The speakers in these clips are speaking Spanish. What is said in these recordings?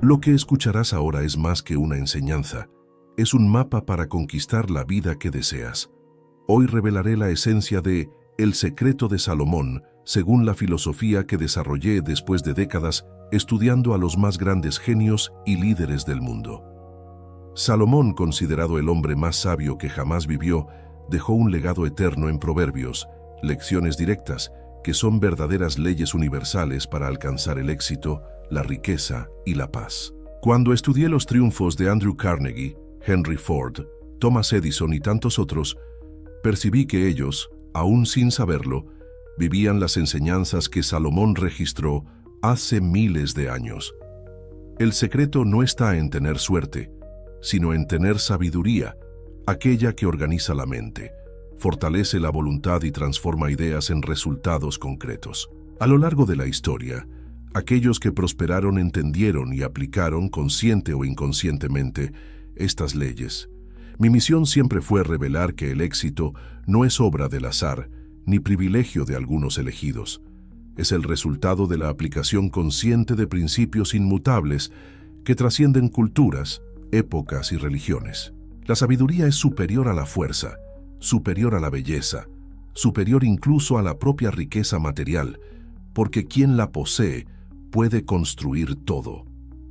Lo que escucharás ahora es más que una enseñanza, es un mapa para conquistar la vida que deseas. Hoy revelaré la esencia de El secreto de Salomón, según la filosofía que desarrollé después de décadas estudiando a los más grandes genios y líderes del mundo. Salomón, considerado el hombre más sabio que jamás vivió, dejó un legado eterno en proverbios, lecciones directas, que son verdaderas leyes universales para alcanzar el éxito, la riqueza y la paz. Cuando estudié los triunfos de Andrew Carnegie, Henry Ford, Thomas Edison y tantos otros, percibí que ellos, aún sin saberlo, vivían las enseñanzas que Salomón registró hace miles de años. El secreto no está en tener suerte, sino en tener sabiduría, aquella que organiza la mente, fortalece la voluntad y transforma ideas en resultados concretos. A lo largo de la historia, aquellos que prosperaron entendieron y aplicaron, consciente o inconscientemente, estas leyes. Mi misión siempre fue revelar que el éxito no es obra del azar, ni privilegio de algunos elegidos. Es el resultado de la aplicación consciente de principios inmutables que trascienden culturas, épocas y religiones. La sabiduría es superior a la fuerza, superior a la belleza, superior incluso a la propia riqueza material, porque quien la posee puede construir todo.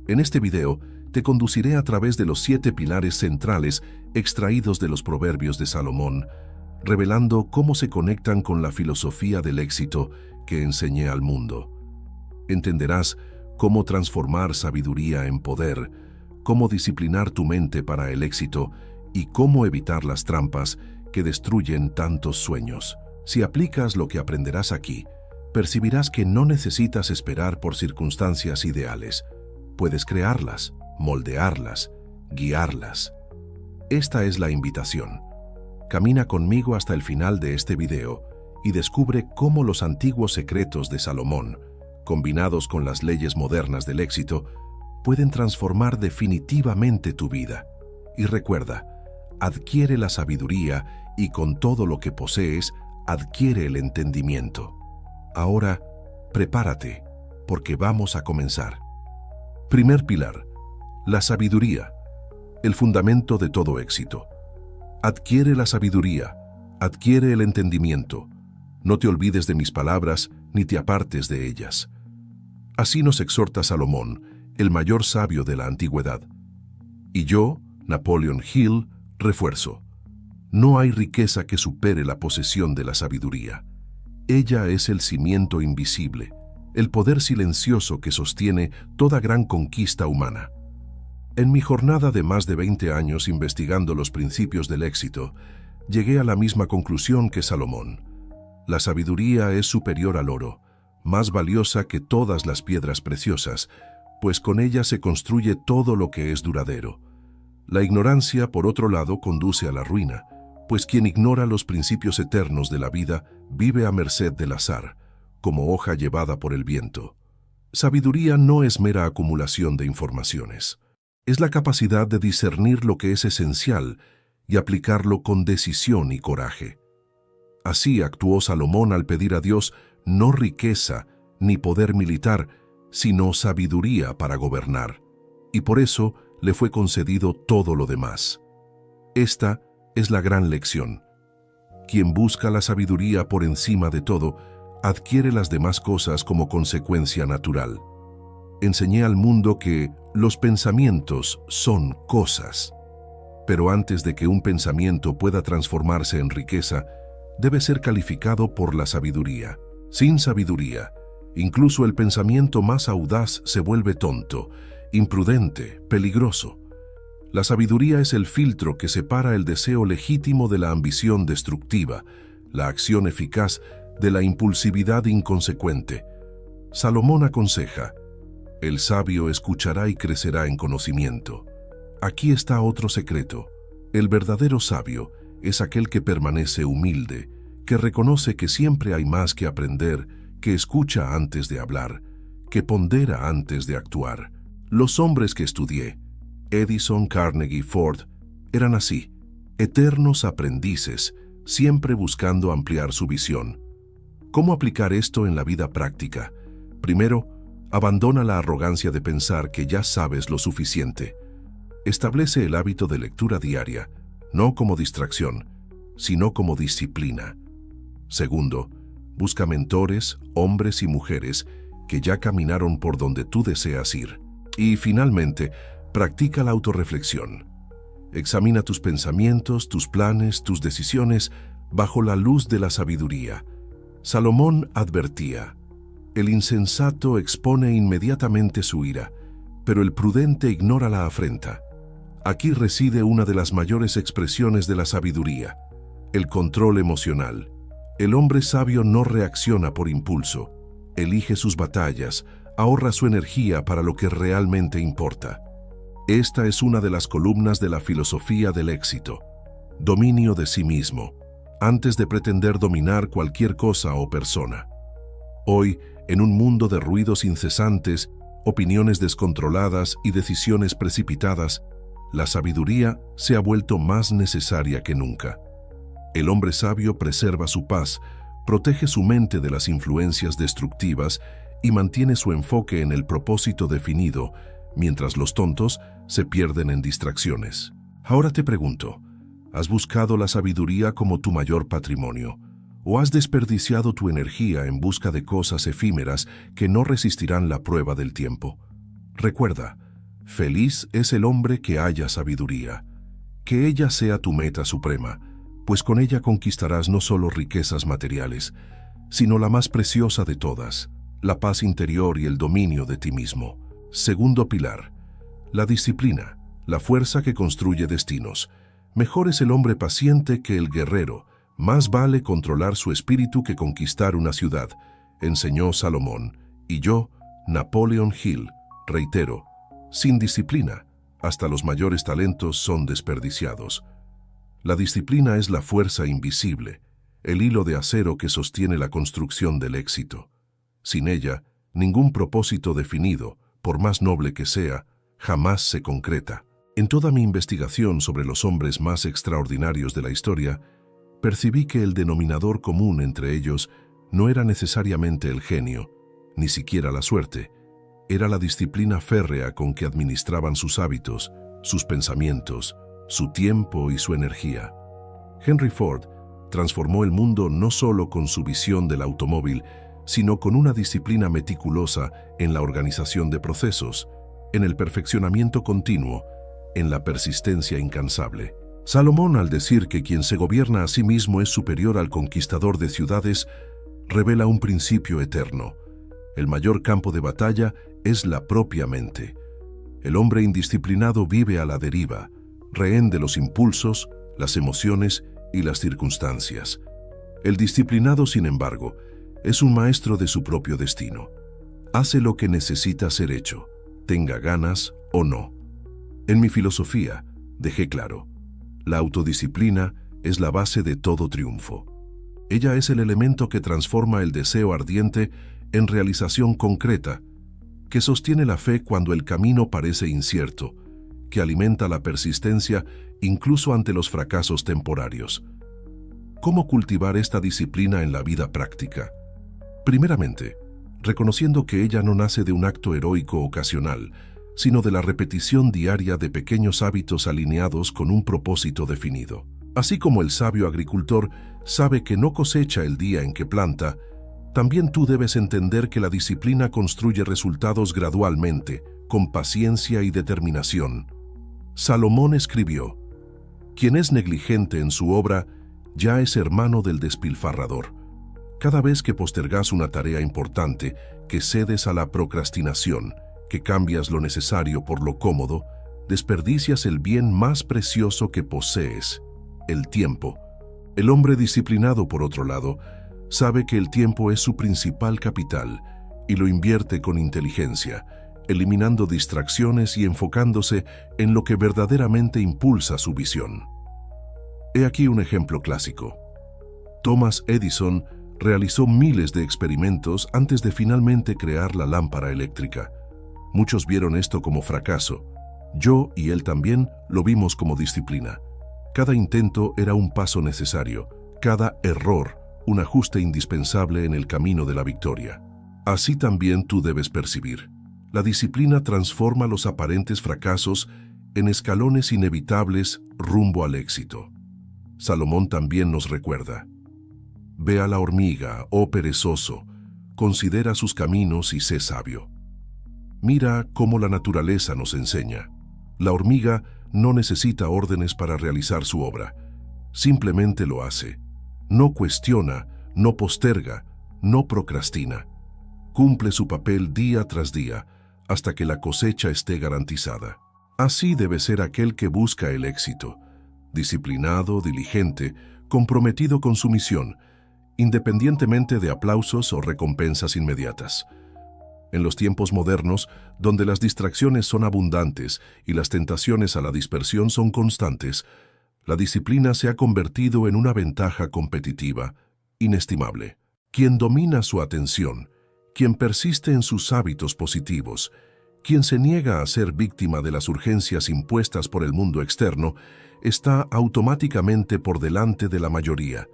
En este video te conduciré a través de los 7 pilares centrales extraídos de los proverbios de Salomón, revelando cómo se conectan con la filosofía del éxito que enseñé al mundo. Entenderás cómo transformar sabiduría en poder, cómo disciplinar tu mente para el éxito y cómo evitar las trampas que destruyen tantos sueños. Si aplicas lo que aprenderás aquí, percibirás que no necesitas esperar por circunstancias ideales. Puedes crearlas, moldearlas, guiarlas. Esta es la invitación. Camina conmigo hasta el final de este video y descubre cómo los antiguos secretos de Salomón, combinados con las leyes modernas del éxito, pueden transformar definitivamente tu vida. Y recuerda, adquiere la sabiduría y con todo lo que posees, adquiere el entendimiento. Ahora, prepárate, porque vamos a comenzar. Primer pilar, la sabiduría, el fundamento de todo éxito. Adquiere la sabiduría, adquiere el entendimiento. No te olvides de mis palabras ni te apartes de ellas. Así nos exhorta Salomón, el mayor sabio de la antigüedad. Y yo, Napoleon Hill, refuerzo. No hay riqueza que supere la posesión de la sabiduría. Ella es el cimiento invisible, el poder silencioso que sostiene toda gran conquista humana. En mi jornada de más de 20 años investigando los principios del éxito, llegué a la misma conclusión que Salomón. La sabiduría es superior al oro, más valiosa que todas las piedras preciosas, pues con ella se construye todo lo que es duradero. La ignorancia, por otro lado, conduce a la ruina, pues quien ignora los principios eternos de la vida vive a merced del azar, como hoja llevada por el viento. Sabiduría no es mera acumulación de informaciones. Es la capacidad de discernir lo que es esencial y aplicarlo con decisión y coraje. Así actuó Salomón al pedir a Dios no riqueza ni poder militar, sino sabiduría para gobernar, y por eso le fue concedido todo lo demás. Esta es la gran lección. Quien busca la sabiduría por encima de todo, adquiere las demás cosas como consecuencia natural. Enseñé al mundo que los pensamientos son cosas. Pero antes de que un pensamiento pueda transformarse en riqueza, debe ser calificado por la sabiduría. Sin sabiduría, incluso el pensamiento más audaz se vuelve tonto, imprudente, peligroso. La sabiduría es el filtro que separa el deseo legítimo de la ambición destructiva, la acción eficaz de la impulsividad inconsecuente. Salomón aconseja: el sabio escuchará y crecerá en conocimiento. Aquí está otro secreto. El verdadero sabio es aquel que permanece humilde, que reconoce que siempre hay más que aprender, que escucha antes de hablar, que pondera antes de actuar. Los hombres que estudié, Edison, Carnegie, Ford, eran así, eternos aprendices, siempre buscando ampliar su visión. ¿Cómo aplicar esto en la vida práctica? Primero, Abandona la arrogancia de pensar que ya sabes lo suficiente. Establece el hábito de lectura diaria, no como distracción, sino como disciplina. Segundo, busca mentores, hombres y mujeres que ya caminaron por donde tú deseas ir. Y finalmente, practica la autorreflexión. Examina tus pensamientos, tus planes, tus decisiones bajo la luz de la sabiduría. Salomón advertía: el insensato expone inmediatamente su ira, pero el prudente ignora la afrenta. Aquí reside una de las mayores expresiones de la sabiduría: el control emocional. El hombre sabio no reacciona por impulso, elige sus batallas, ahorra su energía para lo que realmente importa. Esta es una de las columnas de la filosofía del éxito: dominio de sí mismo, antes de pretender dominar cualquier cosa o persona. Hoy, en un mundo de ruidos incesantes, opiniones descontroladas y decisiones precipitadas, la sabiduría se ha vuelto más necesaria que nunca. El hombre sabio preserva su paz, protege su mente de las influencias destructivas y mantiene su enfoque en el propósito definido, mientras los tontos se pierden en distracciones. Ahora te pregunto, ¿has buscado la sabiduría como tu mayor patrimonio? ¿O has desperdiciado tu energía en busca de cosas efímeras que no resistirán la prueba del tiempo? Recuerda, feliz es el hombre que haya sabiduría. Que ella sea tu meta suprema, pues con ella conquistarás no solo riquezas materiales, sino la más preciosa de todas, la paz interior y el dominio de ti mismo. Segundo pilar, la disciplina, la fuerza que construye destinos. Mejor es el hombre paciente que el guerrero. Más vale controlar su espíritu que conquistar una ciudad, enseñó Salomón. Y yo, Napoleon Hill, reitero, sin disciplina, hasta los mayores talentos son desperdiciados. La disciplina es la fuerza invisible, el hilo de acero que sostiene la construcción del éxito. Sin ella, ningún propósito definido, por más noble que sea, jamás se concreta. En toda mi investigación sobre los hombres más extraordinarios de la historia, percibí que el denominador común entre ellos no era necesariamente el genio, ni siquiera la suerte, era la disciplina férrea con que administraban sus hábitos, sus pensamientos, su tiempo y su energía. Henry Ford transformó el mundo no solo con su visión del automóvil, sino con una disciplina meticulosa en la organización de procesos, en el perfeccionamiento continuo, en la persistencia incansable. Salomón, al decir que quien se gobierna a sí mismo es superior al conquistador de ciudades, revela un principio eterno. El mayor campo de batalla es la propia mente. El hombre indisciplinado vive a la deriva, rehén de los impulsos, las emociones y las circunstancias. El disciplinado, sin embargo, es un maestro de su propio destino. Hace lo que necesita ser hecho, tenga ganas o no. En mi filosofía, dejé claro, la autodisciplina es la base de todo triunfo. Ella es el elemento que transforma el deseo ardiente en realización concreta, que sostiene la fe cuando el camino parece incierto, que alimenta la persistencia incluso ante los fracasos temporarios. ¿Cómo cultivar esta disciplina en la vida práctica? Primeramente, reconociendo que ella no nace de un acto heroico ocasional, sino de la repetición diaria de pequeños hábitos alineados con un propósito definido. Así como el sabio agricultor sabe que no cosecha el día en que planta, también tú debes entender que la disciplina construye resultados gradualmente, con paciencia y determinación. Salomón escribió: quien es negligente en su obra ya es hermano del despilfarrador. Cada vez que postergas una tarea importante, que cedes a la procrastinación, que cambias lo necesario por lo cómodo, desperdicias el bien más precioso que posees, el tiempo. El hombre disciplinado, por otro lado, sabe que el tiempo es su principal capital y lo invierte con inteligencia, eliminando distracciones y enfocándose en lo que verdaderamente impulsa su visión. He aquí un ejemplo clásico. Thomas Edison realizó miles de experimentos antes de finalmente crear la lámpara eléctrica. Muchos vieron esto como fracaso. Yo y él también lo vimos como disciplina. Cada intento era un paso necesario, cada error un ajuste indispensable en el camino de la victoria. Así también tú debes percibir. La disciplina transforma los aparentes fracasos en escalones inevitables rumbo al éxito. Salomón también nos recuerda: ve a la hormiga, oh perezoso, considera sus caminos y sé sabio. Mira cómo la naturaleza nos enseña. La hormiga no necesita órdenes para realizar su obra. Simplemente lo hace. No cuestiona, no posterga, no procrastina. Cumple su papel día tras día hasta que la cosecha esté garantizada. Así debe ser aquel que busca el éxito: disciplinado, diligente, comprometido con su misión, independientemente de aplausos o recompensas inmediatas. En los tiempos modernos, donde las distracciones son abundantes y las tentaciones a la dispersión son constantes, la disciplina se ha convertido en una ventaja competitiva inestimable. Quien domina su atención, quien persiste en sus hábitos positivos, quien se niega a ser víctima de las urgencias impuestas por el mundo externo, está automáticamente por delante de la mayoría.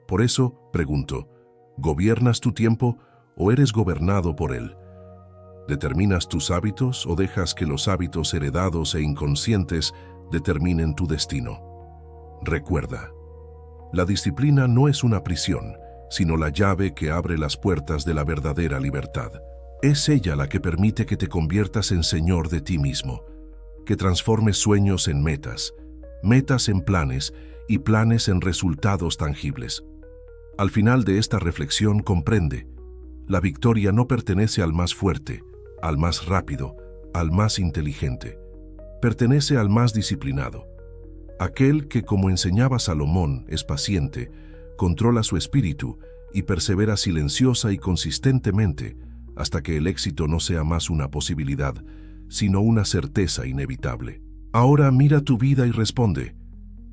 Por eso, pregunto, ¿gobiernas tu tiempo o eres gobernado por él? ¿Determinas tus hábitos o dejas que los hábitos heredados e inconscientes determinen tu destino? Recuerda, la disciplina no es una prisión, sino la llave que abre las puertas de la verdadera libertad. Es ella la que permite que te conviertas en señor de ti mismo, que transformes sueños en metas, metas en planes y planes en resultados tangibles. Al final de esta reflexión comprende: la victoria no pertenece al más fuerte, al más rápido, al más inteligente. Pertenece al más disciplinado. Aquel que, como enseñaba Salomón, es paciente, controla su espíritu y persevera silenciosa y consistentemente hasta que el éxito no sea más una posibilidad, sino una certeza inevitable. Ahora mira tu vida y responde: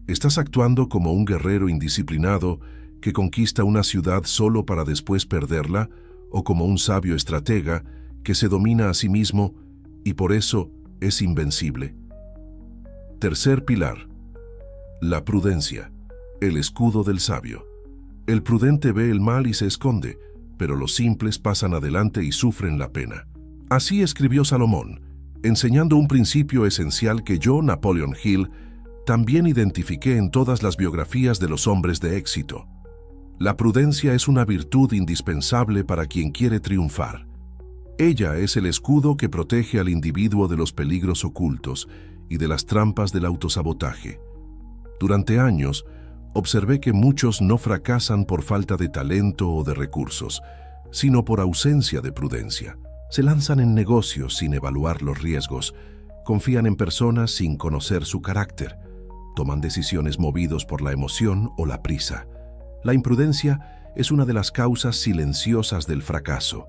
¿estás actuando como un guerrero indisciplinado que conquista una ciudad solo para después perderla, o como un sabio estratega que se domina a sí mismo y por eso es invencible? Tercer pilar: la prudencia, el escudo del sabio. El prudente ve el mal y se esconde, pero los simples pasan adelante y sufren la pena. Así escribió Salomón, enseñando un principio esencial que yo, Napoleon Hill, también identifiqué en todas las biografías de los hombres de éxito. La prudencia es una virtud indispensable para quien quiere triunfar. Ella es el escudo que protege al individuo de los peligros ocultos y de las trampas del autosabotaje. Durante años, observé que muchos no fracasan por falta de talento o de recursos, sino por ausencia de prudencia. Se lanzan en negocios sin evaluar los riesgos, confían en personas sin conocer su carácter, toman decisiones movidos por la emoción o la prisa. La imprudencia es una de las causas silenciosas del fracaso.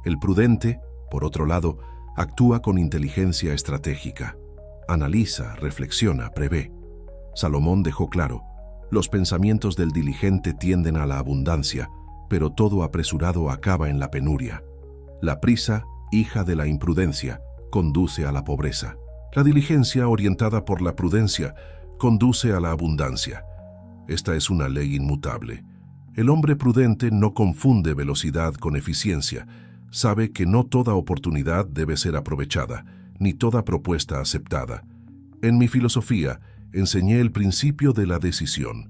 El prudente, por otro lado, actúa con inteligencia estratégica. Analiza, reflexiona, prevé. Salomón dejó claro: los pensamientos del diligente tienden a la abundancia, pero todo apresurado acaba en la penuria. La prisa, hija de la imprudencia, conduce a la pobreza. La diligencia, orientada por la prudencia, conduce a la abundancia. Esta es una ley inmutable. El hombre prudente no confunde velocidad con eficiencia. Sabe que no toda oportunidad debe ser aprovechada, ni toda propuesta aceptada. En mi filosofía, enseñé el principio de la decisión.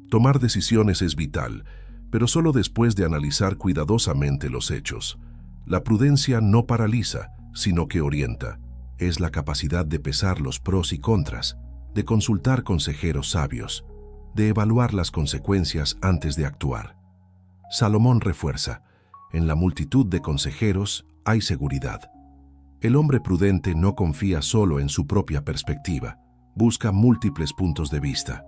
Tomar decisiones es vital, pero solo después de analizar cuidadosamente los hechos. La prudencia no paraliza, sino que orienta. Es la capacidad de pesar los pros y contras, de consultar consejeros sabios, de evaluar las consecuencias antes de actuar. Salomón refuerza: en la multitud de consejeros hay seguridad. El hombre prudente no confía solo en su propia perspectiva, busca múltiples puntos de vista,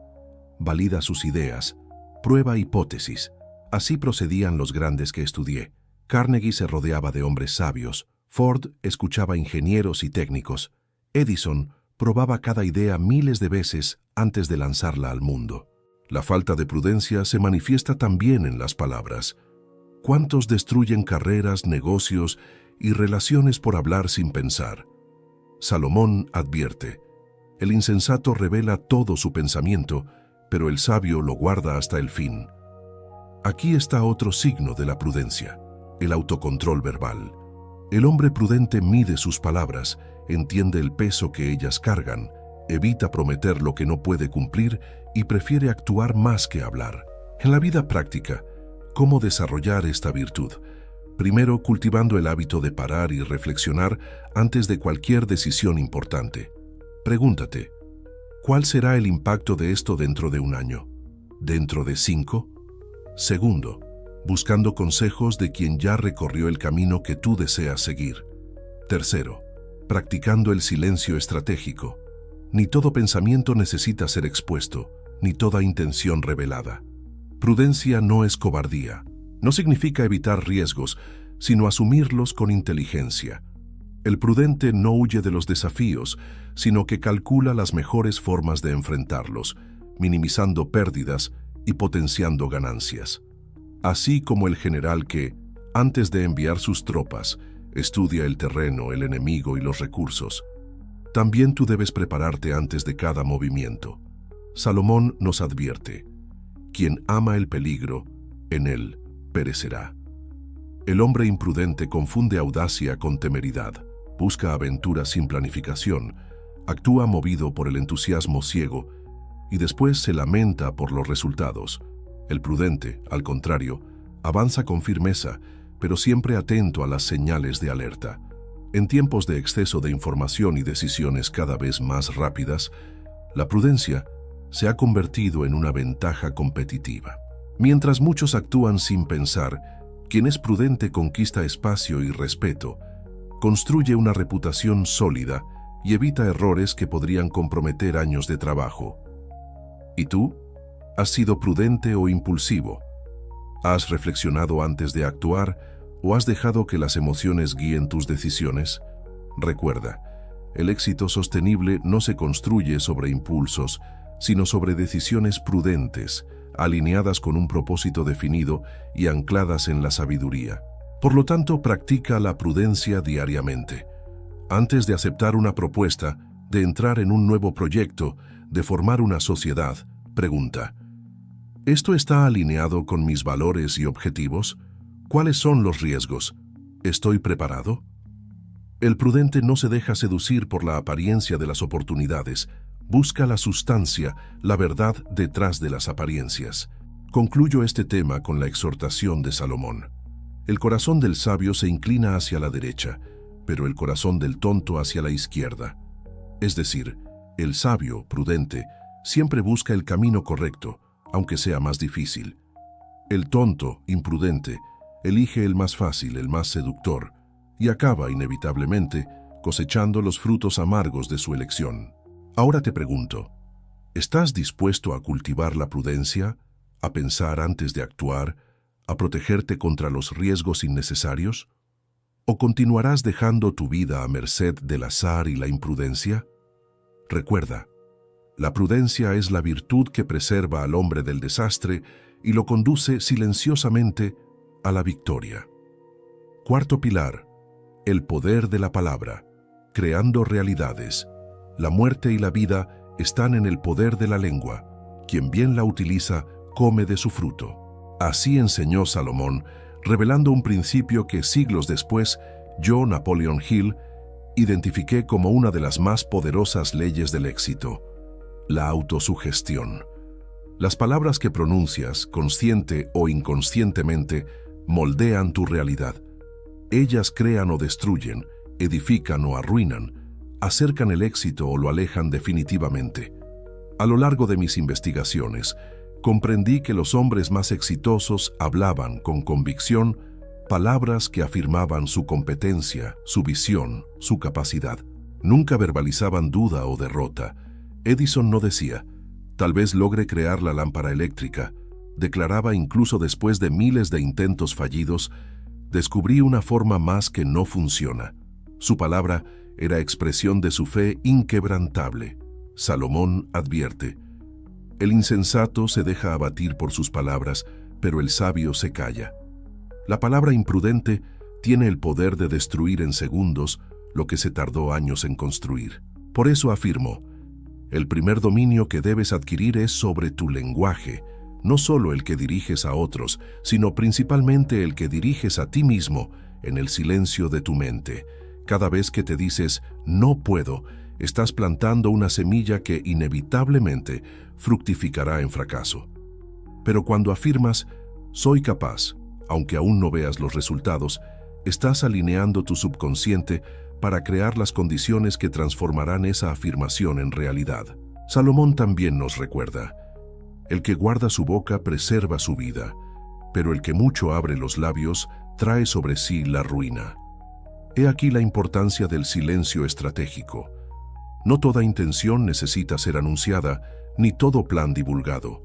valida sus ideas, prueba hipótesis. Así procedían los grandes que estudié. Carnegie se rodeaba de hombres sabios, Ford escuchaba ingenieros y técnicos, Edison probaba cada idea miles de veces antes de lanzarla al mundo. La falta de prudencia se manifiesta también en las palabras. ¿Cuántos destruyen carreras, negocios y relaciones por hablar sin pensar? Salomón advierte: el insensato revela todo su pensamiento, pero el sabio lo guarda hasta el fin. Aquí está otro signo de la prudencia: el autocontrol verbal. El hombre prudente mide sus palabras, entiende el peso que ellas cargan, evita prometer lo que no puede cumplir y prefiere actuar más que hablar. En la vida práctica, ¿cómo desarrollar esta virtud? Primero, cultivando el hábito de parar y reflexionar antes de cualquier decisión importante. Pregúntate, ¿cuál será el impacto de esto dentro de un año? ¿Dentro de 5? Segundo, buscando consejos de quien ya recorrió el camino que tú deseas seguir. Tercero, practicando el silencio estratégico. Ni todo pensamiento necesita ser expuesto, ni toda intención revelada. Prudencia no es cobardía. No significa evitar riesgos, sino asumirlos con inteligencia. El prudente no huye de los desafíos, sino que calcula las mejores formas de enfrentarlos, minimizando pérdidas y potenciando ganancias. Así como el general que, antes de enviar sus tropas, estudia el terreno, el enemigo y los recursos, también tú debes prepararte antes de cada movimiento. Salomón nos advierte: quien ama el peligro, en él perecerá. El hombre imprudente confunde audacia con temeridad, busca aventuras sin planificación, actúa movido por el entusiasmo ciego y después se lamenta por los resultados. El prudente, al contrario, avanza con firmeza, pero siempre atento a las señales de alerta. En tiempos de exceso de información y decisiones cada vez más rápidas, la prudencia se ha convertido en una ventaja competitiva. Mientras muchos actúan sin pensar, quien es prudente conquista espacio y respeto, construye una reputación sólida y evita errores que podrían comprometer años de trabajo. ¿Y tú? ¿Has sido prudente o impulsivo? ¿Has reflexionado antes de actuar o has dejado que las emociones guíen tus decisiones? Recuerda, el éxito sostenible no se construye sobre impulsos, sino sobre decisiones prudentes, alineadas con un propósito definido y ancladas en la sabiduría. Por lo tanto, practica la prudencia diariamente. Antes de aceptar una propuesta, de entrar en un nuevo proyecto, de formar una sociedad, pregunta: ¿esto está alineado con mis valores y objetivos? ¿Cuáles son los riesgos? ¿Estoy preparado? El prudente no se deja seducir por la apariencia de las oportunidades, busca la sustancia, la verdad detrás de las apariencias. Concluyo este tema con la exhortación de Salomón. El corazón del sabio se inclina hacia la derecha, pero el corazón del tonto hacia la izquierda. Es decir, el sabio, prudente, siempre busca el camino correcto, aunque sea más difícil. El tonto, imprudente, elige el más fácil, el más seductor, y acaba, inevitablemente, cosechando los frutos amargos de su elección. Ahora te pregunto, ¿estás dispuesto a cultivar la prudencia, a pensar antes de actuar, a protegerte contra los riesgos innecesarios? ¿O continuarás dejando tu vida a merced del azar y la imprudencia? Recuerda, la prudencia es la virtud que preserva al hombre del desastre y lo conduce silenciosamente a la victoria. Cuarto pilar: el poder de la palabra, creando realidades. La muerte y la vida están en el poder de la lengua. Quien bien la utiliza, come de su fruto. Así enseñó Salomón, revelando un principio que siglos después yo, Napoleon Hill, identifiqué como una de las más poderosas leyes del éxito: la autosugestión. Las palabras que pronuncias, consciente o inconscientemente, moldean tu realidad. Ellas crean o destruyen, edifican o arruinan, acercan el éxito o lo alejan definitivamente. A lo largo de mis investigaciones, comprendí que los hombres más exitosos hablaban con convicción palabras que afirmaban su competencia, su visión, su capacidad. Nunca verbalizaban duda o derrota. Edison no decía: tal vez logre crear la lámpara eléctrica. Declaraba incluso después de miles de intentos fallidos: descubrí una forma más que no funciona. Su palabra era expresión de su fe inquebrantable. Salomón advierte: el insensato se deja abatir por sus palabras, pero el sabio se calla. La palabra imprudente tiene el poder de destruir en segundos lo que se tardó años en construir. Por eso afirmo: el primer dominio que debes adquirir es sobre tu lenguaje, no solo el que diriges a otros, sino principalmente el que diriges a ti mismo en el silencio de tu mente. Cada vez que te dices «no puedo», estás plantando una semilla que inevitablemente fructificará en fracaso. Pero cuando afirmas «soy capaz», aunque aún no veas los resultados, estás alineando tu subconsciente para crear las condiciones que transformarán esa afirmación en realidad. Salomón también nos recuerda: el que guarda su boca preserva su vida, pero el que mucho abre los labios trae sobre sí la ruina. He aquí la importancia del silencio estratégico. No toda intención necesita ser anunciada, ni todo plan divulgado.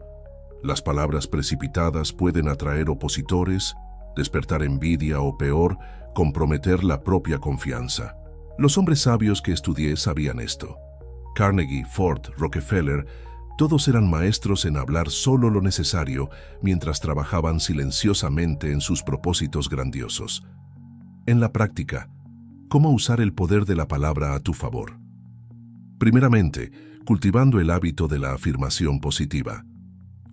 Las palabras precipitadas pueden atraer opositores, despertar envidia o peor, comprometer la propia confianza. Los hombres sabios que estudié sabían esto. Carnegie, Ford, Rockefeller, todos eran maestros en hablar solo lo necesario mientras trabajaban silenciosamente en sus propósitos grandiosos. En la práctica, ¿cómo usar el poder de la palabra a tu favor? Primeramente, cultivando el hábito de la afirmación positiva.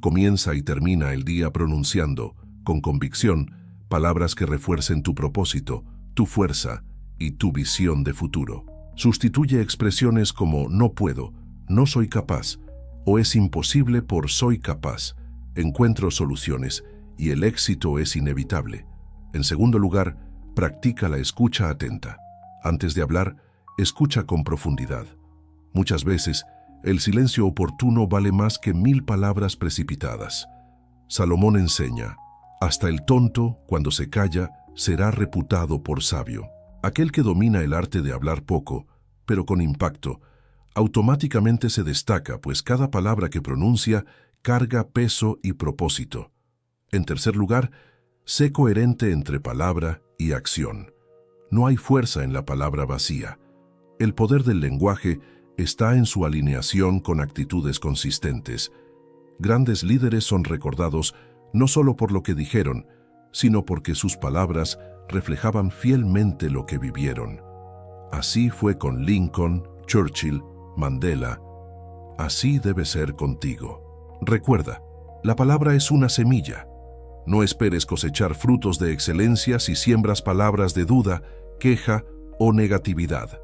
Comienza y termina el día pronunciando, con convicción, palabras que refuercen tu propósito, tu fuerza y tu visión de futuro. Sustituye expresiones como «no puedo», «no soy capaz» o «es imposible» por «soy capaz», «encuentro soluciones» y «el éxito es inevitable». En segundo lugar, practica la escucha atenta. Antes de hablar, escucha con profundidad. Muchas veces, el silencio oportuno vale más que 1000 palabras precipitadas. Salomón enseña: hasta el tonto, cuando se calla, será reputado por sabio. Aquel que domina el arte de hablar poco, pero con impacto, automáticamente se destaca, pues cada palabra que pronuncia carga peso y propósito. En tercer lugar, sé coherente entre palabra y acción. No hay fuerza en la palabra vacía. El poder del lenguaje está en su alineación con actitudes consistentes. Grandes líderes son recordados no solo por lo que dijeron, sino porque sus palabras reflejaban fielmente lo que vivieron. Así fue con Lincoln, Churchill, Mandela. Así debe ser contigo. Recuerda, la palabra es una semilla. No esperes cosechar frutos de excelencia si siembras palabras de duda, queja o negatividad.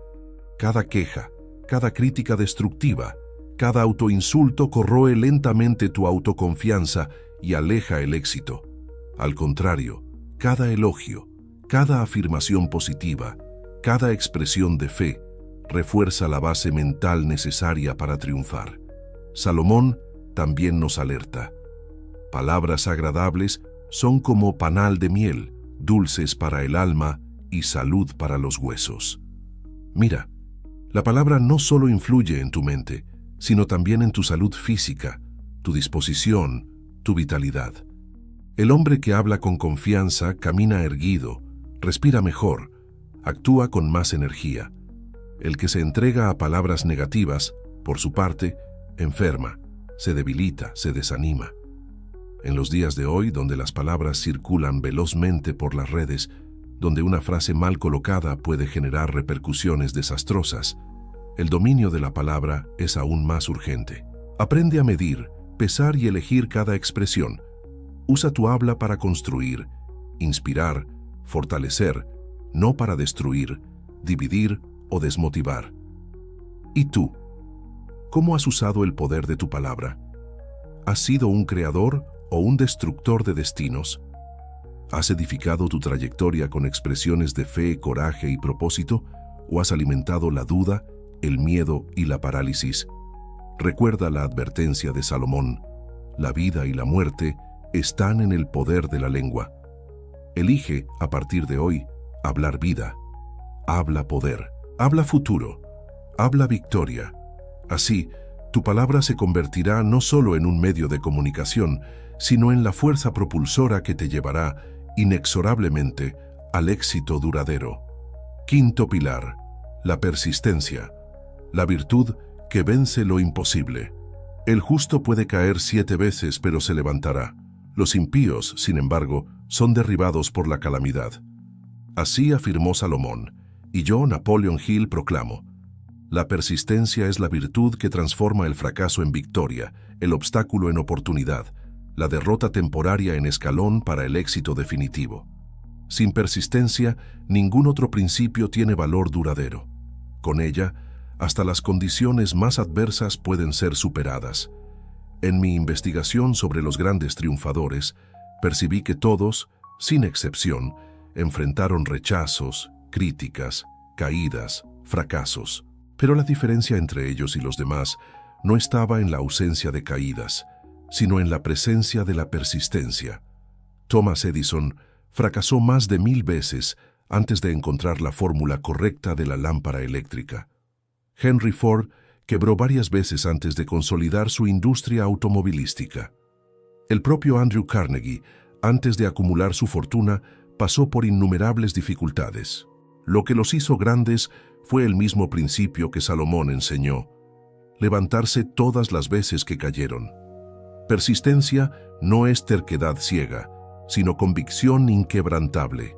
Cada queja, cada crítica destructiva, cada autoinsulto corroe lentamente tu autoconfianza y aleja el éxito. Al contrario, cada elogio, cada afirmación positiva, cada expresión de fe, refuerza la base mental necesaria para triunfar. Salomón también nos alerta: palabras agradables son como panal de miel, dulces para el alma y salud para los huesos. Mira, la palabra no solo influye en tu mente, sino también en tu salud física, tu disposición, tu vitalidad. El hombre que habla con confianza camina erguido, respira mejor, actúa con más energía. El que se entrega a palabras negativas, por su parte, enferma, se debilita, se desanima. En los días de hoy, donde las palabras circulan velozmente por las redes, donde una frase mal colocada puede generar repercusiones desastrosas, el dominio de la palabra es aún más urgente. Aprende a medir, pesar y elegir cada expresión. Usa tu habla para construir, inspirar, fortalecer, no para destruir, dividir o desmotivar. ¿Y tú? ¿Cómo has usado el poder de tu palabra? ¿Has sido un creador o un destructor de destinos? ¿Has edificado tu trayectoria con expresiones de fe, coraje y propósito? ¿O has alimentado la duda, el miedo y la parálisis? Recuerda la advertencia de Salomón: la vida y la muerte están en el poder de la lengua. Elige, a partir de hoy, hablar vida. Habla poder, habla futuro, habla victoria. Así, tu palabra se convertirá no solo en un medio de comunicación, sino en la fuerza propulsora que te llevará inexorablemente al éxito duradero. Quinto pilar: la persistencia, la virtud que vence lo imposible. El justo puede caer 7 veces, pero se levantará. Los impíos, sin embargo, son derribados por la calamidad. Así afirmó Salomón, y yo, Napoleon Hill, proclamo: la persistencia es la virtud que transforma el fracaso en victoria, el obstáculo en oportunidad, la derrota temporaria en escalón para el éxito definitivo. Sin persistencia, ningún otro principio tiene valor duradero. Con ella, hasta las condiciones más adversas pueden ser superadas. En mi investigación sobre los grandes triunfadores, percibí que todos, sin excepción, enfrentaron rechazos, críticas, caídas, fracasos. Pero la diferencia entre ellos y los demás no estaba en la ausencia de caídas, sino en la presencia de la persistencia. Thomas Edison fracasó más de 1000 veces antes de encontrar la fórmula correcta de la lámpara eléctrica. Henry Ford quebró varias veces antes de consolidar su industria automovilística. El propio Andrew Carnegie, antes de acumular su fortuna, pasó por innumerables dificultades. Lo que los hizo grandes fue el mismo principio que Salomón enseñó: levantarse todas las veces que cayeron. Persistencia no es terquedad ciega, sino convicción inquebrantable.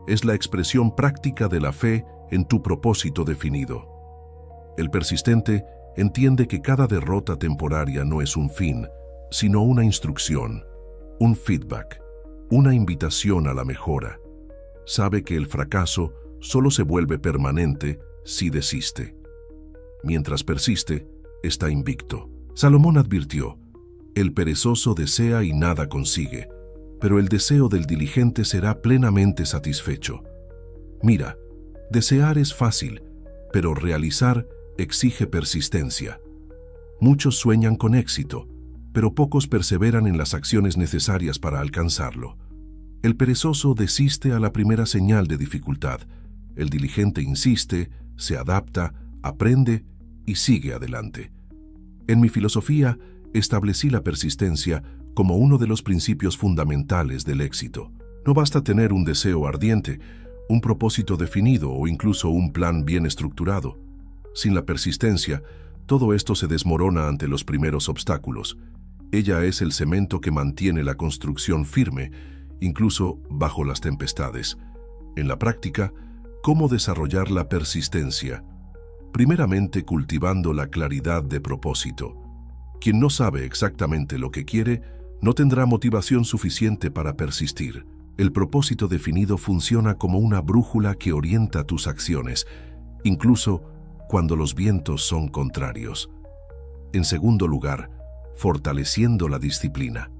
Es la expresión práctica de la fe en tu propósito definido. El persistente entiende que cada derrota temporaria no es un fin, sino una instrucción, un feedback, una invitación a la mejora. Sabe que el fracaso solo se vuelve permanente si desiste. Mientras persiste, está invicto. Salomón advirtió: el perezoso desea y nada consigue, pero el deseo del diligente será plenamente satisfecho. Mira, desear es fácil, pero realizar exige persistencia. Muchos sueñan con éxito, pero pocos perseveran en las acciones necesarias para alcanzarlo. El perezoso desiste a la primera señal de dificultad. El diligente insiste, se adapta, aprende y sigue adelante. En mi filosofía, establecí la persistencia como uno de los principios fundamentales del éxito. No basta tener un deseo ardiente, un propósito definido o incluso un plan bien estructurado. Sin la persistencia, todo esto se desmorona ante los primeros obstáculos. Ella es el cemento que mantiene la construcción firme, incluso bajo las tempestades. En la práctica, ¿cómo desarrollar la persistencia? Primeramente, cultivando la claridad de propósito. Quien no sabe exactamente lo que quiere, no tendrá motivación suficiente para persistir. El propósito definido funciona como una brújula que orienta tus acciones, incluso cuando los vientos son contrarios. En segundo lugar, fortaleciendo la disciplina.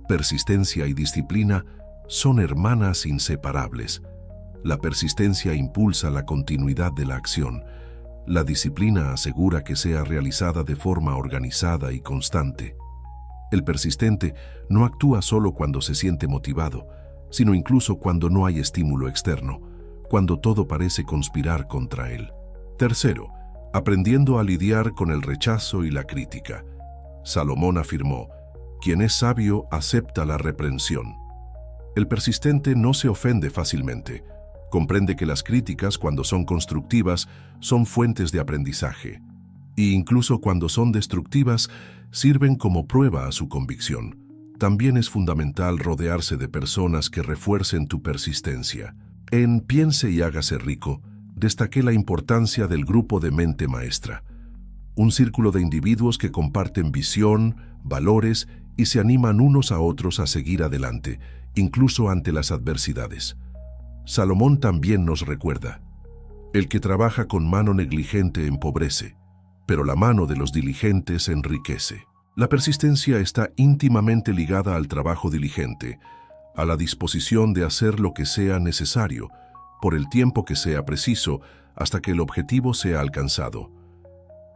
Persistencia y disciplina son hermanas inseparables. La persistencia impulsa la continuidad de la acción. La disciplina asegura que sea realizada de forma organizada y constante. El persistente no actúa solo cuando se siente motivado, sino incluso cuando no hay estímulo externo, cuando todo parece conspirar contra él. Tercero, aprendiendo a lidiar con el rechazo y la crítica. Salomón afirmó: quien es sabio acepta la reprensión. El persistente no se ofende fácilmente. Comprende que las críticas, cuando son constructivas, son fuentes de aprendizaje. Y incluso cuando son destructivas, sirven como prueba a su convicción. También es fundamental rodearse de personas que refuercen tu persistencia. En Piense y hágase rico, destaqué la importancia del grupo de mente maestra. Un círculo de individuos que comparten visión, valores y se animan unos a otros a seguir adelante, incluso ante las adversidades. Salomón también nos recuerda: el que trabaja con mano negligente empobrece, pero la mano de los diligentes enriquece. La persistencia está íntimamente ligada al trabajo diligente, a la disposición de hacer lo que sea necesario, por el tiempo que sea preciso, hasta que el objetivo sea alcanzado.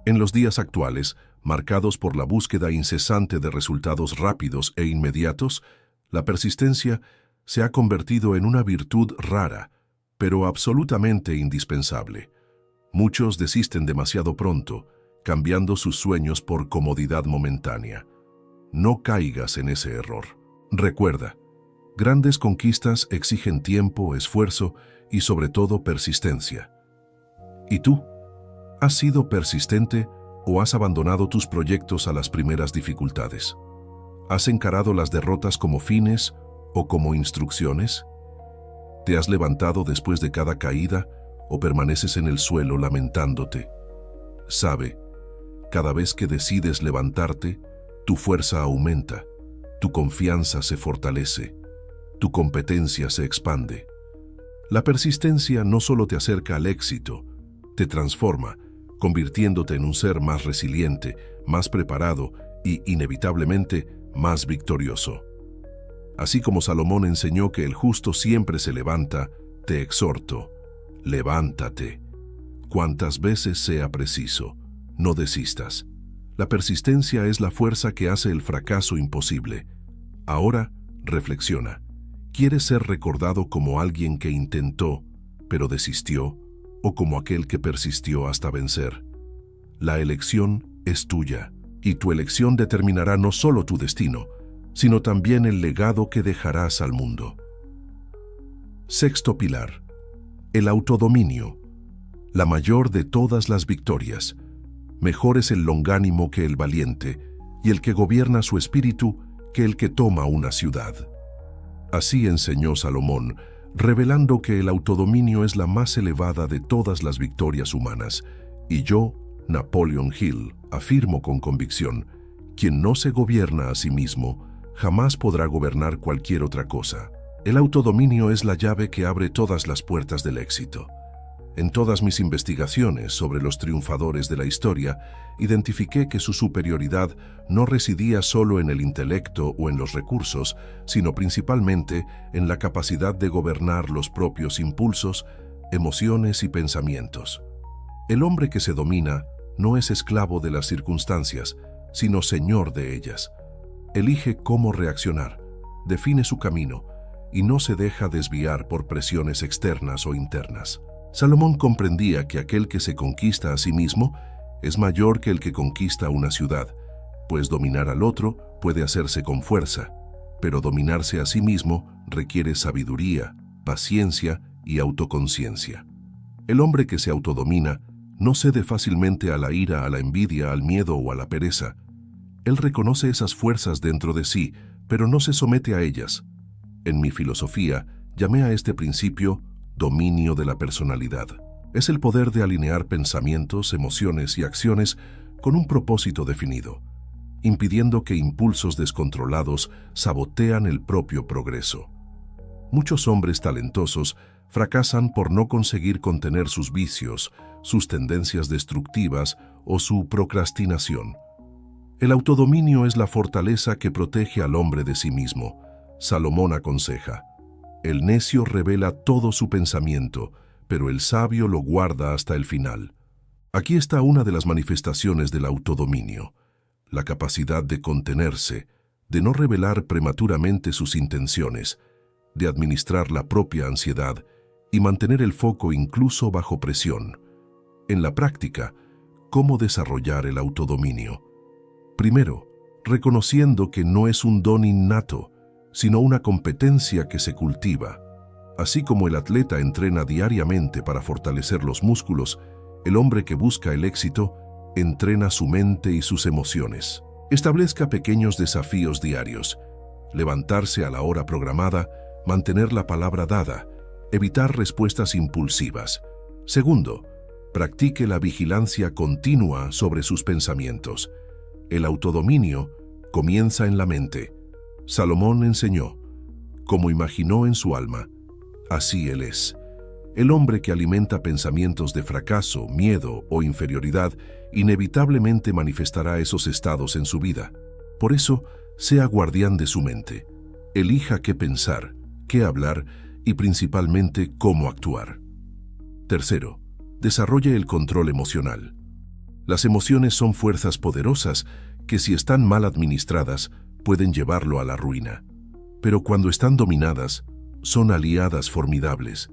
En los días actuales, marcados por la búsqueda incesante de resultados rápidos e inmediatos, la persistencia se ha convertido en una virtud rara, pero absolutamente indispensable. Muchos desisten demasiado pronto, cambiando sus sueños por comodidad momentánea. No caigas en ese error. Recuerda, grandes conquistas exigen tiempo, esfuerzo y sobre todo persistencia. ¿Y tú? ¿Has sido persistente o has abandonado tus proyectos a las primeras dificultades? ¿Has encarado las derrotas como fines o como instrucciones? ¿Te has levantado después de cada caída o permaneces en el suelo lamentándote? Sabe, cada vez que decides levantarte, tu fuerza aumenta, tu confianza se fortalece, tu competencia se expande. La persistencia no solo te acerca al éxito, te transforma, convirtiéndote en un ser más resiliente, más preparado y, inevitablemente, más victorioso. Así como Salomón enseñó que el justo siempre se levanta, te exhorto, levántate. Cuantas veces sea preciso, no desistas. La persistencia es la fuerza que hace el fracaso imposible. Ahora, reflexiona. ¿Quieres ser recordado como alguien que intentó, pero desistió, o como aquel que persistió hasta vencer? La elección es tuya, y tu elección determinará no solo tu destino, sino también el legado que dejarás al mundo. Sexto pilar: el autodominio, la mayor de todas las victorias. Mejor es el longánimo que el valiente, y el que gobierna su espíritu que el que toma una ciudad. Así enseñó Salomón, revelando que el autodominio es la más elevada de todas las victorias humanas, y yo, Napoleon Hill, afirmo con convicción: quien no se gobierna a sí mismo, jamás podrá gobernar cualquier otra cosa. El autodominio es la llave que abre todas las puertas del éxito. En todas mis investigaciones sobre los triunfadores de la historia, identifiqué que su superioridad no residía solo en el intelecto o en los recursos, sino principalmente en la capacidad de gobernar los propios impulsos, emociones y pensamientos. El hombre que se domina no es esclavo de las circunstancias, sino señor de ellas. Elige cómo reaccionar, define su camino y no se deja desviar por presiones externas o internas. Salomón comprendía que aquel que se conquista a sí mismo es mayor que el que conquista una ciudad, pues dominar al otro puede hacerse con fuerza, pero dominarse a sí mismo requiere sabiduría, paciencia y autoconciencia. El hombre que se autodomina no cede fácilmente a la ira, a la envidia, al miedo o a la pereza. Él reconoce esas fuerzas dentro de sí, pero no se somete a ellas. En mi filosofía, llamé a este principio dominio de la personalidad. Es el poder de alinear pensamientos, emociones y acciones con un propósito definido, impidiendo que impulsos descontrolados sabotean el propio progreso. Muchos hombres talentosos fracasan por no conseguir contener sus vicios, sus tendencias destructivas o su procrastinación. El autodominio es la fortaleza que protege al hombre de sí mismo. Salomón aconseja: el necio revela todo su pensamiento, pero el sabio lo guarda hasta el final. Aquí está una de las manifestaciones del autodominio: la capacidad de contenerse, de no revelar prematuramente sus intenciones, de administrar la propia ansiedad y mantener el foco incluso bajo presión. En la práctica, ¿cómo desarrollar el autodominio? Primero, reconociendo que no es un don innato, sino una competencia que se cultiva. Así como el atleta entrena diariamente para fortalecer los músculos, el hombre que busca el éxito entrena su mente y sus emociones. Establezca pequeños desafíos diarios: levantarse a la hora programada, mantener la palabra dada, evitar respuestas impulsivas. Segundo, practique la vigilancia continua sobre sus pensamientos. El autodominio comienza en la mente. Salomón enseñó: como imaginó en su alma, así él es. El hombre que alimenta pensamientos de fracaso, miedo o inferioridad inevitablemente manifestará esos estados en su vida. Por eso, sea guardián de su mente. Elija qué pensar, qué hablar y principalmente cómo actuar. Tercero, desarrolle el control emocional. Las emociones son fuerzas poderosas que, si están mal administradas, pueden llevarlo a la ruina. Pero cuando están dominadas, son aliadas formidables.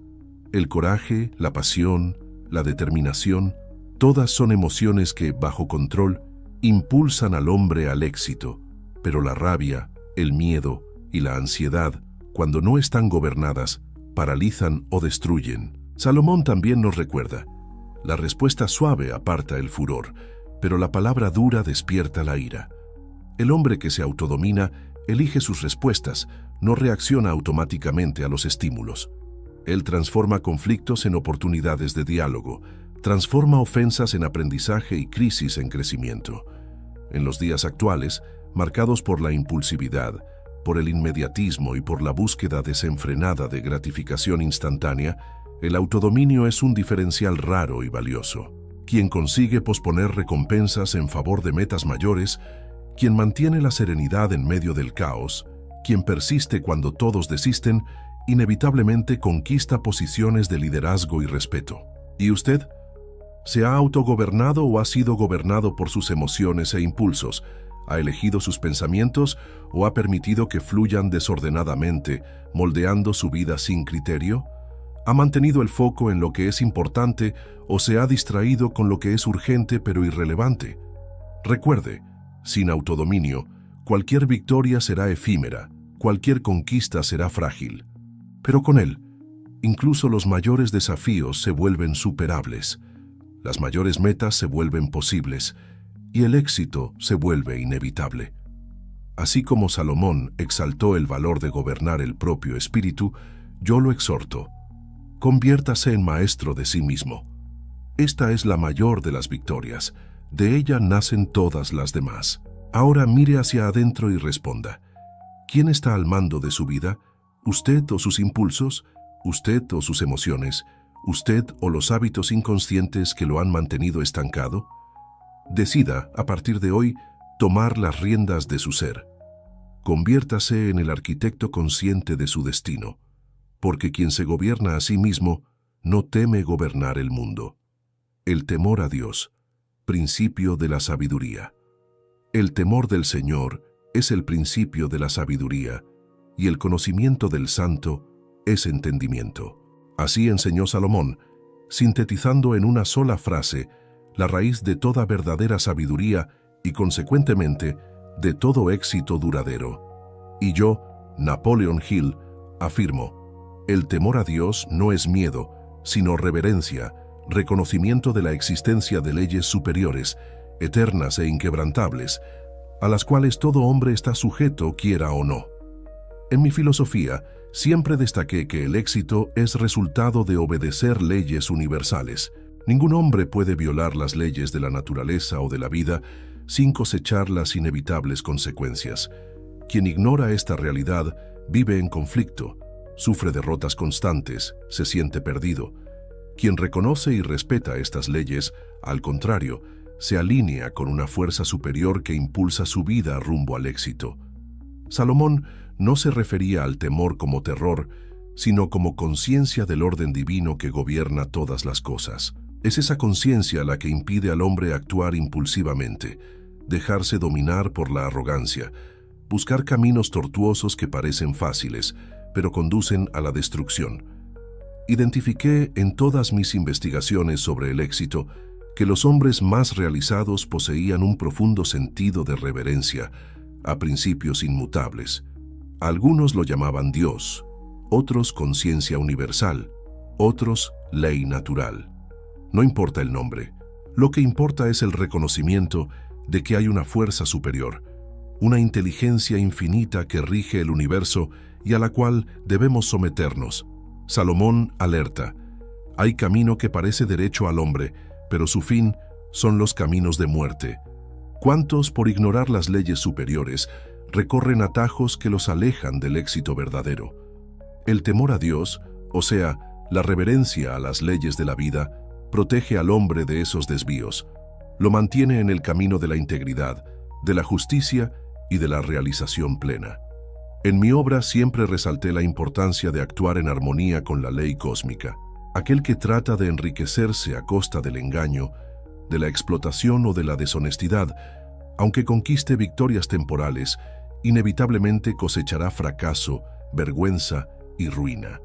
El coraje, la pasión, la determinación, todas son emociones que, bajo control, impulsan al hombre al éxito. Pero la rabia, el miedo y la ansiedad, cuando no están gobernadas, paralizan o destruyen. Salomón también nos recuerda: la respuesta suave aparta el furor, pero la palabra dura despierta la ira. El hombre que se autodomina elige sus respuestas, no reacciona automáticamente a los estímulos. Él transforma conflictos en oportunidades de diálogo, transforma ofensas en aprendizaje y crisis en crecimiento. En los días actuales, marcados por la impulsividad, por el inmediatismo y por la búsqueda desenfrenada de gratificación instantánea, el autodominio es un diferencial raro y valioso. Quien consigue posponer recompensas en favor de metas mayores, quien mantiene la serenidad en medio del caos, quien persiste cuando todos desisten, inevitablemente conquista posiciones de liderazgo y respeto. ¿Y usted? ¿Se ha autogobernado o ha sido gobernado por sus emociones e impulsos? ¿Ha elegido sus pensamientos o ha permitido que fluyan desordenadamente, moldeando su vida sin criterio? ¿Ha mantenido el foco en lo que es importante o se ha distraído con lo que es urgente pero irrelevante? Recuerde, sin autodominio, cualquier victoria será efímera, cualquier conquista será frágil. Pero con él, incluso los mayores desafíos se vuelven superables, las mayores metas se vuelven posibles y el éxito se vuelve inevitable. Así como Salomón exaltó el valor de gobernar el propio espíritu, yo lo exhorto: conviértase en maestro de sí mismo. Esta es la mayor de las victorias, de ella nacen todas las demás. Ahora mire hacia adentro y responda: ¿quién está al mando de su vida? ¿Usted o sus impulsos? ¿Usted o sus emociones? ¿Usted o los hábitos inconscientes que lo han mantenido estancado? Decida, a partir de hoy, tomar las riendas de su ser. Conviértase en el arquitecto consciente de su destino, porque quien se gobierna a sí mismo no teme gobernar el mundo. El temor a Dios, principio de la sabiduría. El temor del Señor es el principio de la sabiduría, y el conocimiento del Santo es entendimiento. Así enseñó Salomón, sintetizando en una sola frase la raíz de toda verdadera sabiduría y, consecuentemente, de todo éxito duradero. Y yo, Napoleon Hill, afirmo: el temor a Dios no es miedo, sino reverencia, reconocimiento de la existencia de leyes superiores, eternas e inquebrantables, a las cuales todo hombre está sujeto, quiera o no. En mi filosofía, siempre destaqué que el éxito es resultado de obedecer leyes universales. Ningún hombre puede violar las leyes de la naturaleza o de la vida sin cosechar las inevitables consecuencias. Quien ignora esta realidad vive en conflicto, sufre derrotas constantes, se siente perdido. Quien reconoce y respeta estas leyes, al contrario, se alinea con una fuerza superior que impulsa su vida rumbo al éxito. Salomón no se refería al temor como terror, sino como conciencia del orden divino que gobierna todas las cosas. Es esa conciencia la que impide al hombre actuar impulsivamente, dejarse dominar por la arrogancia, buscar caminos tortuosos que parecen fáciles, pero conducen a la destrucción. Identifiqué en todas mis investigaciones sobre el éxito que los hombres más realizados poseían un profundo sentido de reverencia a principios inmutables. Algunos lo llamaban Dios, otros conciencia universal, otros ley natural. No importa el nombre, lo que importa es el reconocimiento de que hay una fuerza superior, una inteligencia infinita que rige el universo y a la cual debemos someternos. Salomón alerta: hay camino que parece derecho al hombre, pero su fin son los caminos de muerte. ¿Cuántos, por ignorar las leyes superiores, recorren atajos que los alejan del éxito verdadero? El temor a Dios, o sea, la reverencia a las leyes de la vida, protege al hombre de esos desvíos, lo mantiene en el camino de la integridad, de la justicia y de la realización plena. En mi obra siempre resalté la importancia de actuar en armonía con la ley cósmica. Aquel que trata de enriquecerse a costa del engaño, de la explotación o de la deshonestidad, aunque conquiste victorias temporales, inevitablemente cosechará fracaso, vergüenza y ruina.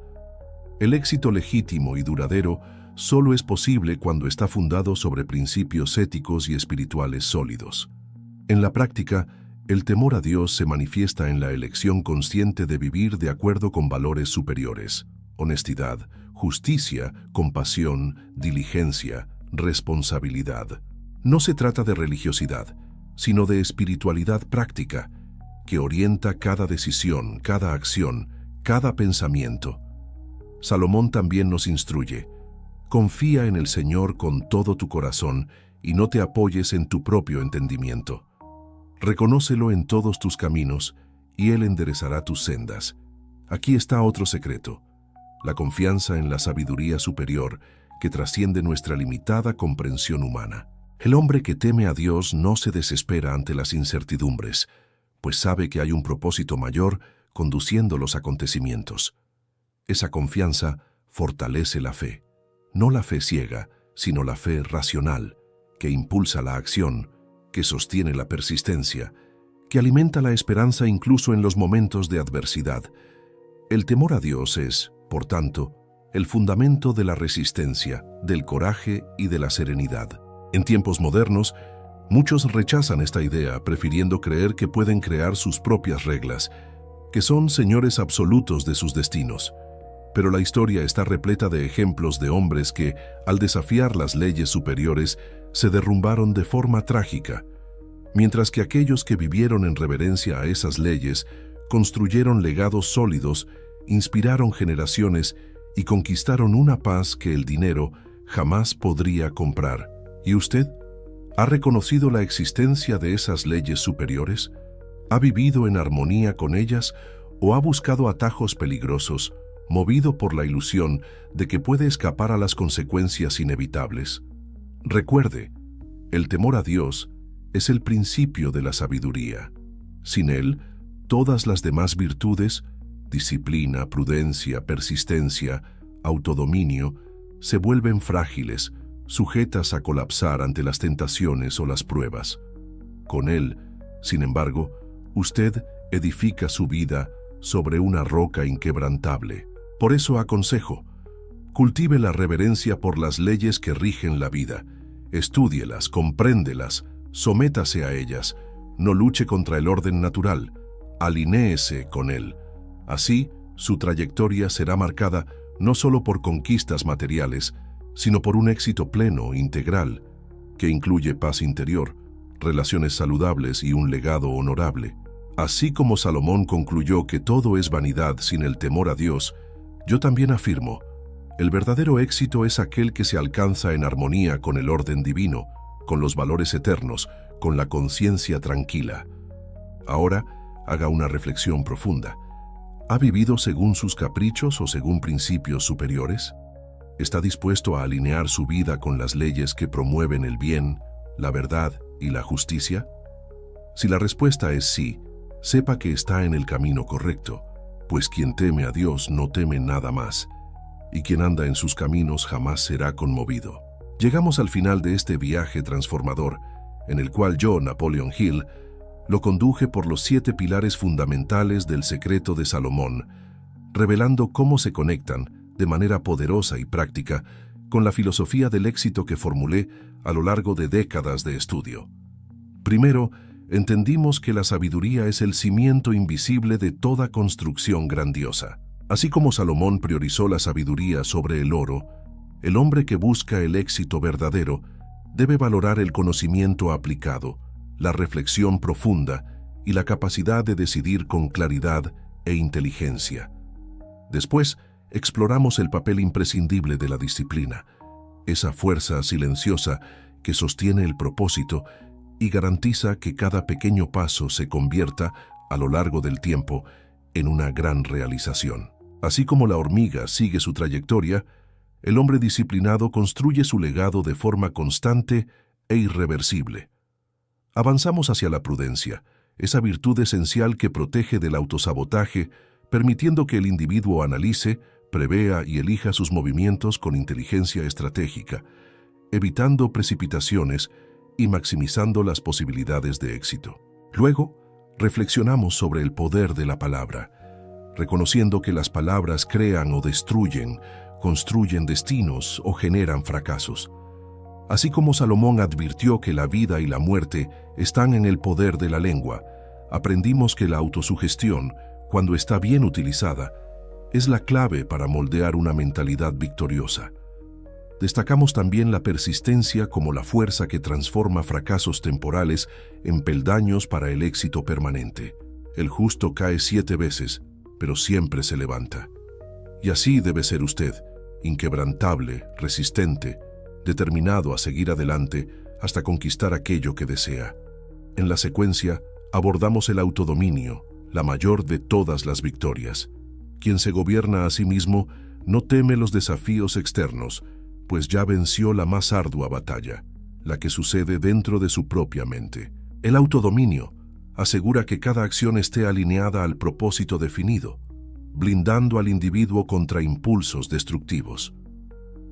El éxito legítimo y duradero solo es posible cuando está fundado sobre principios éticos y espirituales sólidos. En la práctica, el temor a Dios se manifiesta en la elección consciente de vivir de acuerdo con valores superiores: honestidad, justicia, compasión, diligencia, responsabilidad. No se trata de religiosidad, sino de espiritualidad práctica, que orienta cada decisión, cada acción, cada pensamiento. Salomón también nos instruye: confía en el Señor con todo tu corazón y no te apoyes en tu propio entendimiento. Reconócelo en todos tus caminos y Él enderezará tus sendas. Aquí está otro secreto: la confianza en la sabiduría superior que trasciende nuestra limitada comprensión humana. El hombre que teme a Dios no se desespera ante las incertidumbres, pues sabe que hay un propósito mayor conduciendo los acontecimientos. Esa confianza fortalece la fe, no la fe ciega, sino la fe racional, que impulsa la acción, que sostiene la persistencia, que alimenta la esperanza incluso en los momentos de adversidad. El temor a Dios es, por tanto, el fundamento de la resistencia, del coraje y de la serenidad. En tiempos modernos, muchos rechazan esta idea, prefiriendo creer que pueden crear sus propias reglas, que son señores absolutos de sus destinos. Pero la historia está repleta de ejemplos de hombres que, al desafiar las leyes superiores, se derrumbaron de forma trágica, mientras que aquellos que vivieron en reverencia a esas leyes construyeron legados sólidos, inspiraron generaciones y conquistaron una paz que el dinero jamás podría comprar. ¿Y usted? ¿Ha reconocido la existencia de esas leyes superiores? ¿Ha vivido en armonía con ellas o ha buscado atajos peligrosos, movido por la ilusión de que puede escapar a las consecuencias inevitables? Recuerde, el temor a Dios es el principio de la sabiduría. Sin él, todas las demás virtudes, disciplina, prudencia, persistencia, autodominio, se vuelven frágiles, sujetas a colapsar ante las tentaciones o las pruebas. Con él, sin embargo, usted edifica su vida sobre una roca inquebrantable. Por eso aconsejo, cultive la reverencia por las leyes que rigen la vida, estúdielas, compréndelas, sométase a ellas, no luche contra el orden natural, alinéese con él. Así, su trayectoria será marcada no solo por conquistas materiales, sino por un éxito pleno, integral, que incluye paz interior, relaciones saludables y un legado honorable. Así como Salomón concluyó que todo es vanidad sin el temor a Dios, yo también afirmo, el verdadero éxito es aquel que se alcanza en armonía con el orden divino, con los valores eternos, con la conciencia tranquila. Ahora, haga una reflexión profunda. ¿Ha vivido según sus caprichos o según principios superiores? ¿Está dispuesto a alinear su vida con las leyes que promueven el bien, la verdad y la justicia? Si la respuesta es sí, sepa que está en el camino correcto, pues quien teme a Dios no teme nada más, y quien anda en sus caminos jamás será conmovido. Llegamos al final de este viaje transformador, en el cual yo, Napoleon Hill, lo conduje por los 7 pilares fundamentales del secreto de Salomón, revelando cómo se conectan, de manera poderosa y práctica, con la filosofía del éxito que formulé a lo largo de décadas de estudio. Primero, entendimos que la sabiduría es el cimiento invisible de toda construcción grandiosa. Así como Salomón priorizó la sabiduría sobre el oro, el hombre que busca el éxito verdadero debe valorar el conocimiento aplicado, la reflexión profunda y la capacidad de decidir con claridad e inteligencia. Después, exploramos el papel imprescindible de la disciplina, esa fuerza silenciosa que sostiene el propósito y garantiza que cada pequeño paso se convierta, a lo largo del tiempo, en una gran realización. Así como la hormiga sigue su trayectoria, el hombre disciplinado construye su legado de forma constante e irreversible. Avanzamos hacia la prudencia, esa virtud esencial que protege del autosabotaje, permitiendo que el individuo analice, prevea y elija sus movimientos con inteligencia estratégica, evitando precipitaciones y maximizando las posibilidades de éxito. Luego, reflexionamos sobre el poder de la palabra, reconociendo que las palabras crean o destruyen, construyen destinos o generan fracasos. Así como Salomón advirtió que la vida y la muerte están en el poder de la lengua, aprendimos que la autosugestión, cuando está bien utilizada, es la clave para moldear una mentalidad victoriosa. Destacamos también la persistencia como la fuerza que transforma fracasos temporales en peldaños para el éxito permanente. El justo cae 7 veces, pero siempre se levanta. Y así debe ser usted, inquebrantable, resistente, determinado a seguir adelante hasta conquistar aquello que desea. En la secuencia, abordamos el autodominio, la mayor de todas las victorias. Quien se gobierna a sí mismo no teme los desafíos externos, pues ya venció la más ardua batalla, la que sucede dentro de su propia mente. El autodominio asegura que cada acción esté alineada al propósito definido, blindando al individuo contra impulsos destructivos.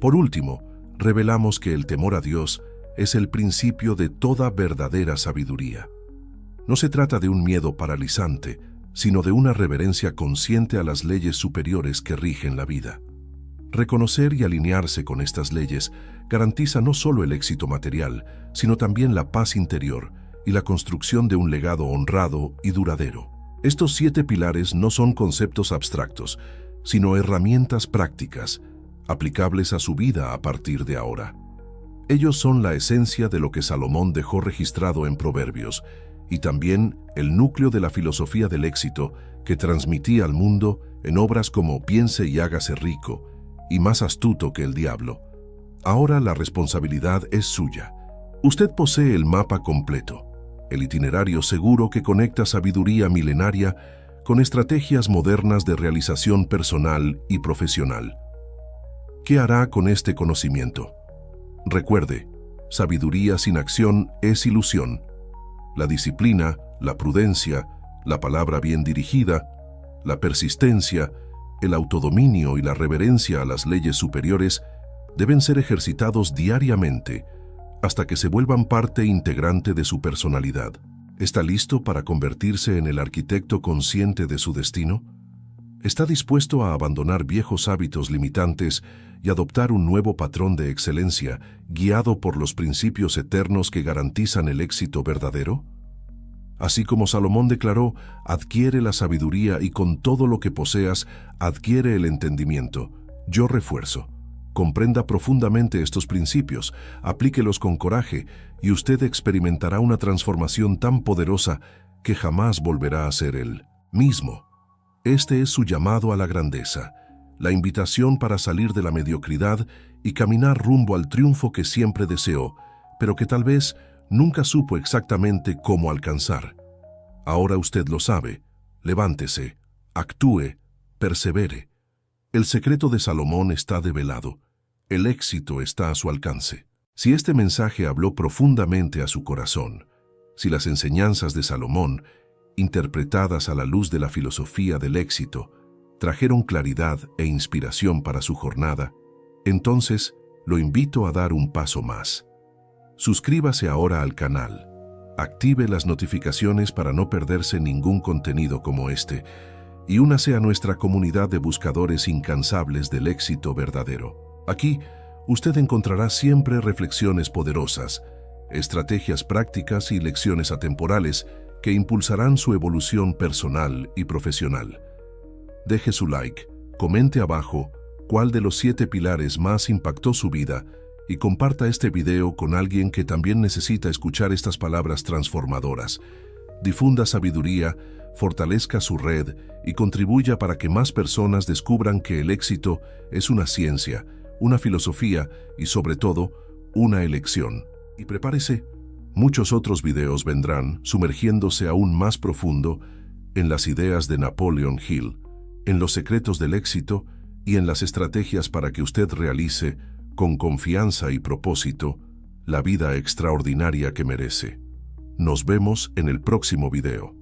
Por último, revelamos que el temor a Dios es el principio de toda verdadera sabiduría. No se trata de un miedo paralizante, sino de una reverencia consciente a las leyes superiores que rigen la vida. Reconocer y alinearse con estas leyes garantiza no solo el éxito material, sino también la paz interior y la construcción de un legado honrado y duradero. Estos 7 pilares no son conceptos abstractos, sino herramientas prácticas, aplicables a su vida a partir de ahora. Ellos son la esencia de lo que Salomón dejó registrado en Proverbios, y también el núcleo de la filosofía del éxito que transmitía al mundo en obras como Piense y hágase rico, y Más astuto que el diablo. Ahora la responsabilidad es suya. Usted posee el mapa completo, el itinerario seguro que conecta sabiduría milenaria con estrategias modernas de realización personal y profesional. ¿Qué hará con este conocimiento? Recuerde, sabiduría sin acción es ilusión. La disciplina, la prudencia, la palabra bien dirigida, la persistencia, el autodominio y la reverencia a las leyes superiores deben ser ejercitados diariamente hasta que se vuelvan parte integrante de su personalidad. ¿Está listo para convertirse en el arquitecto consciente de su destino? ¿Está dispuesto a abandonar viejos hábitos limitantes y adoptar un nuevo patrón de excelencia guiado por los principios eternos que garantizan el éxito verdadero? Así como Salomón declaró, adquiere la sabiduría y con todo lo que poseas, adquiere el entendimiento. Yo refuerzo. Comprenda profundamente estos principios, aplíquelos con coraje y usted experimentará una transformación tan poderosa que jamás volverá a ser él mismo. Este es su llamado a la grandeza, la invitación para salir de la mediocridad y caminar rumbo al triunfo que siempre deseó, pero que tal vez nunca supo exactamente cómo alcanzar. Ahora usted lo sabe. Levántese, actúe, persevere. El secreto de Salomón está develado. El éxito está a su alcance. Si este mensaje habló profundamente a su corazón, si las enseñanzas de Salomón, interpretadas a la luz de la filosofía del éxito, trajeron claridad e inspiración para su jornada, entonces lo invito a dar un paso más. Suscríbase ahora al canal. Active las notificaciones para no perderse ningún contenido como este y únase a nuestra comunidad de buscadores incansables del éxito verdadero. Aquí, usted encontrará siempre reflexiones poderosas, estrategias prácticas y lecciones atemporales que impulsarán su evolución personal y profesional. Deje su like, comente abajo cuál de los 7 pilares más impactó su vida y comparta este video con alguien que también necesita escuchar estas palabras transformadoras. Difunda sabiduría, fortalezca su red y contribuya para que más personas descubran que el éxito es una ciencia, una filosofía y sobre todo, una elección. Y prepárese, muchos otros videos vendrán sumergiéndose aún más profundo en las ideas de Napoleon Hill, en los secretos del éxito y en las estrategias para que usted realice, con confianza y propósito, la vida extraordinaria que merece. Nos vemos en el próximo video.